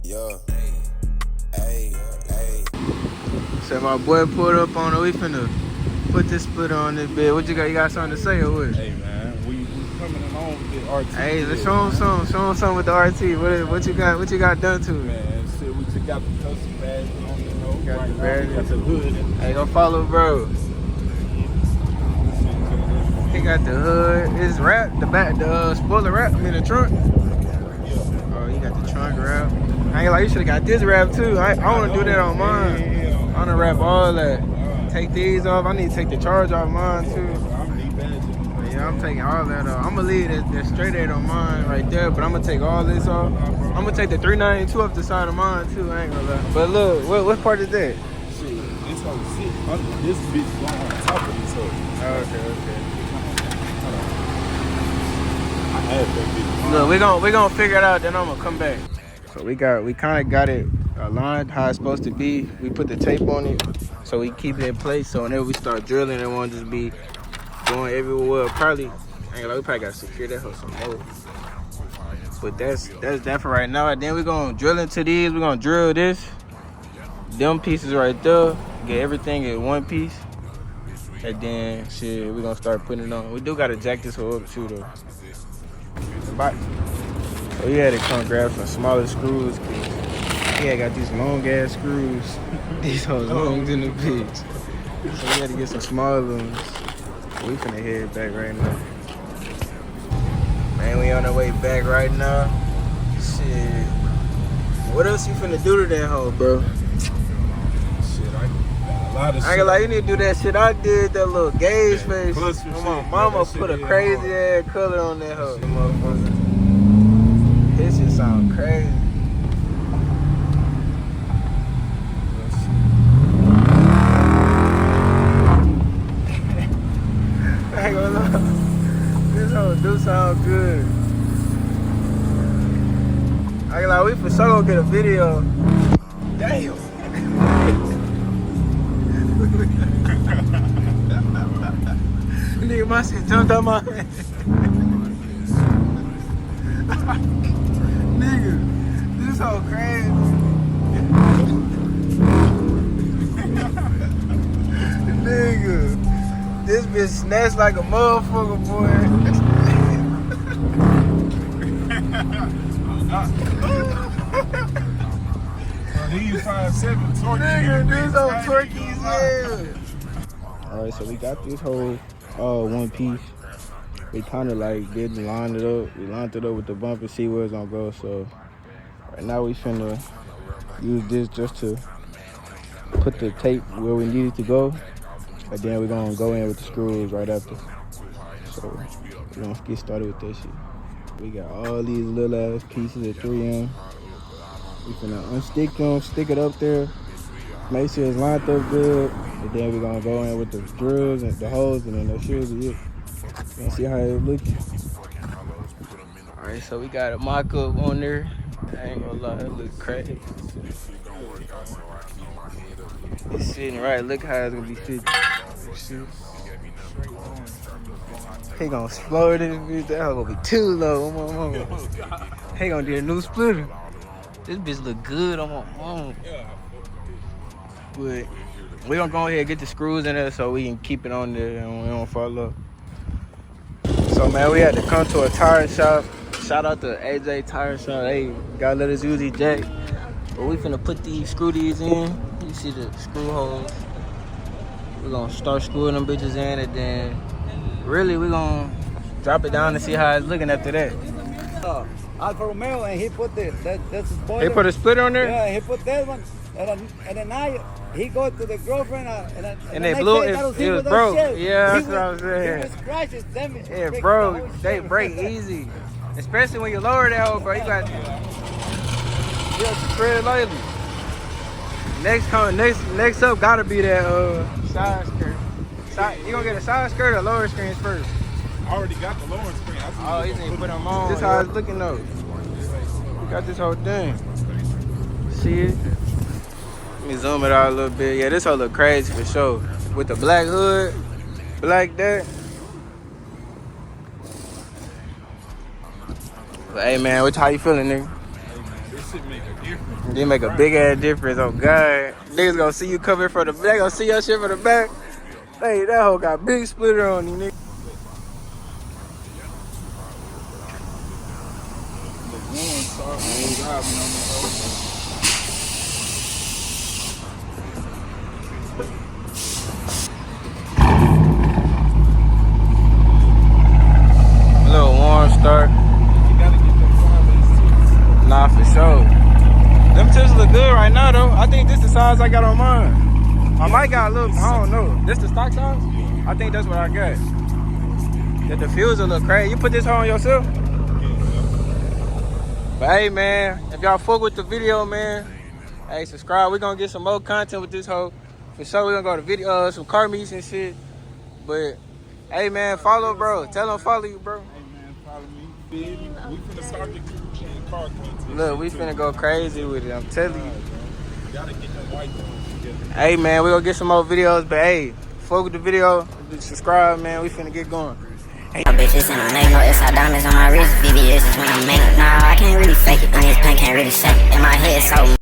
Yeah. Hey. So my boy pulled up on it. We finna put this splitter on this bed. What you got? You got something to say or what? Hey man, we coming along with the RT. Hey, let's show him something. Show him something with the RT. What you got? What you got done to it? Man, shit, we just got the custom badge on, you know. Got right the now, badge. we got the hood. Hey, go follow bro. He got the hood. It's wrapped. The back, the spoiler wrap. I mean the trunk. Oh, you got the trunk wrap. I ain't like you should have got this wrap too. I want to do that on mine. I want to wrap all that. Take these off. I need to take the charge off mine too. Yeah, I'm taking all that off. I'm gonna leave that straight 8 on mine right there, but I'm gonna take all this off. I'm gonna take the 392 off the side of mine too. I ain't gonna lie. But look, what part is that? Shit, this whole shit under this bitch going on top of this hoe. Okay. I had that bitch. Look, we gonna figure it out. Then I'm gonna come back. So we kind of got it aligned how it's supposed to be. We put the tape on it, so we keep it in place. So whenever we start drilling, it won't just be going everywhere. Probably, we probably gotta secure that hoe some more. But that's that for right now. And then we're gonna drill into these. We're gonna drill this, them pieces right there. Get everything in one piece, and then shit, we're gonna start putting it on. We do gotta jack this hoe up too though. Bye. So he had to come grab some smaller screws. He had got these long ass screws. These hoes long in the bitch. So we had to get some smaller ones. We finna head back right now. Man, we on our way back right now. Shit. What else you finna do to that hoe, bro? Shit, I ain't gonna lie, you need to do that shit I did, that little gauge face. My mama put a crazy ass color on that hoe. Motherfucker. This shit sound crazy. I ain't gonna lie. This hoe do sound good. I ain't gonna lie, we for sure gonna get a video. Damn. Nigga, my shit jumped out my head. Nigga, this so crazy. Nigga, this bitch snatched like a motherfucker, boy. These 5'7" torque. Nigga, this whole twerky's hell. Alright, so we got this whole one piece. We kind of like didn't line it up. We lined it up with the bumper, see where it's gonna go. So right now we finna use this just to put the tape where we need it to go. And then we're gonna go in with the screws right after. So we're gonna get started with that shit. We got all these little ass pieces of 3M. We finna unstick them, stick it up there, make sure it's lined up good. And then we're gonna go in with the drills and the holes, and then that should be it. Gonna see how it looks. Alright, so we got a mock-up on there. I ain't gonna lie, it look crazy. It's sitting right. Look how it's gonna be fitting. He gonna explode this bitch. That hoe gonna be too low. He gonna do a new splitter. This bitch look good on my mom. But we gonna go ahead and get the screws in there so we can keep it on there and we don't fall up. So man, we had to come to a tire shop. Shout out to AJ Tire Shop. Hey, gotta let us use these jack. But we finna put these, screw these in. You see the screw holes. We're gonna start screwing them bitches in, and then really we're gonna drop it down and see how it's looking after that. Alfa Romeo, and he put that's his spoiler. He put a splitter on there? Yeah, he put that one. And then now he go to the girlfriend and they blew it. It was broke. Yeah, that's what I was He saying. was scratches, damage. Yeah, bro, they break easy. Especially when you lower that hoe, bro. You got to tread lightly. Next up gotta be that side skirt. You gonna get a side skirt or lower screens first? I already got the lower screen. Oh, you need to put them on. This how it's looking though. We got this whole thing. See it? Let me zoom it out a little bit. Yeah, this whole look crazy for sure. With the black hood, black that. But hey man, how you feeling, nigga? This shit make a difference. They make a big ass difference. Oh God, niggas gonna see you coming from the back. They gonna see your shit from the back. Hey, that hoe got big splitter on you, nigga. The one start when we driving on the road. Little warm start. You gotta get them five. Nah, for sure. Them tips look good right now, though. I think this the size I got on mine. I might got a little, I don't know. This the stock size? I think that's what I got. The diffuser look crazy. You put this hoe on yourself? But hey, man, if y'all fuck with the video, man, hey, subscribe. We're gonna get some more content with this hoe. For sure, we're gonna go to video, some car meets and shit. But, hey, man, follow, bro. Tell them follow you, bro. Hey man, follow me. Feel me? We finna start the car content. Look, we finna go crazy with it. I'm telling you. You gotta get them white ones together. Hey, man, we gonna get some more videos. But, hey, fuck with the video. Subscribe, man. We finna get going. My bitches and I make no extra diamonds on my wrist. VVS is when I make it. Nah, I can't really fake it. And this pen can't really shake it. In my head, so